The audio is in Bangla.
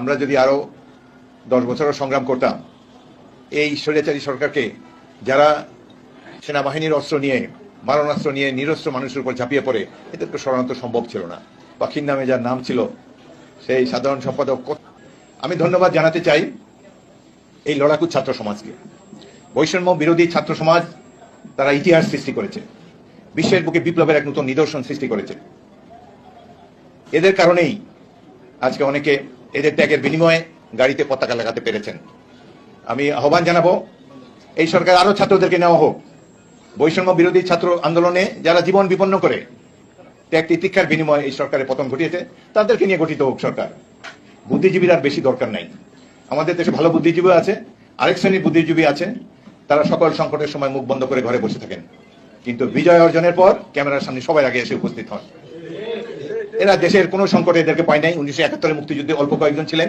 আমরা যদি আরো 10 বছরও সংগ্রাম করতাম, এই স্বৈরাচারী সরকারকে, যারা সেনাবাহিনীর অস্ত্র নিয়ে, মারণাস্ত্র নিয়ে নিরস্ত্র মানুষের উপর ঝাঁপিয়ে পড়ে, এদেরকে সরানো তো সম্ভব ছিল না। পাখির নামে যার নাম ছিল সেই সাধারণ সম্পাদক। আমি ধন্যবাদ জানাতে চাই এই লড়াকু ছাত্র সমাজকে। বৈষম্য বিরোধী ছাত্র সমাজ, তারা ইতিহাস সৃষ্টি করেছে, বিশ্বের বুকে বিপ্লবের এক নতুন নিদর্শন সৃষ্টি করেছে। এদের কারণেই আজকে অনেকে এদের ত্যাগের বিনিময়ে গাড়িতে পতাকা লাগাতে পেরেছেন। আমি আহ্বান জানাবো, এই সরকার আরো ছাত্রদেরকে নেওয়া হোক। বৈষম্য বিরোধী ছাত্র আন্দোলনে যারা জীবন বিপন্ন করে ত্যাগ তিতিক্ষার বিনিময়ে এই সরকারের পতন ঘটিয়েছে, তাদেরকে নিয়ে গঠিত হোক সরকার। বুদ্ধিজীবীর আর বেশি দরকার নাই। আমাদের দেশে ভালো বুদ্ধিজীবী আছে, আরেক শ্রেণীর বুদ্ধিজীবী আছে, তারা সকল সংকটের সময় মুখ বন্ধ করে ঘরে বসে থাকেন, কিন্তু বিজয় অর্জনের পর ক্যামেরার সামনে সবার আগে এসে উপস্থিত হন। এরা দেশের কোনো সংকটে এদেরকে পায় নাই। 1971 মুক্তিযুদ্ধে অল্প কয়েকজন ছিলেন,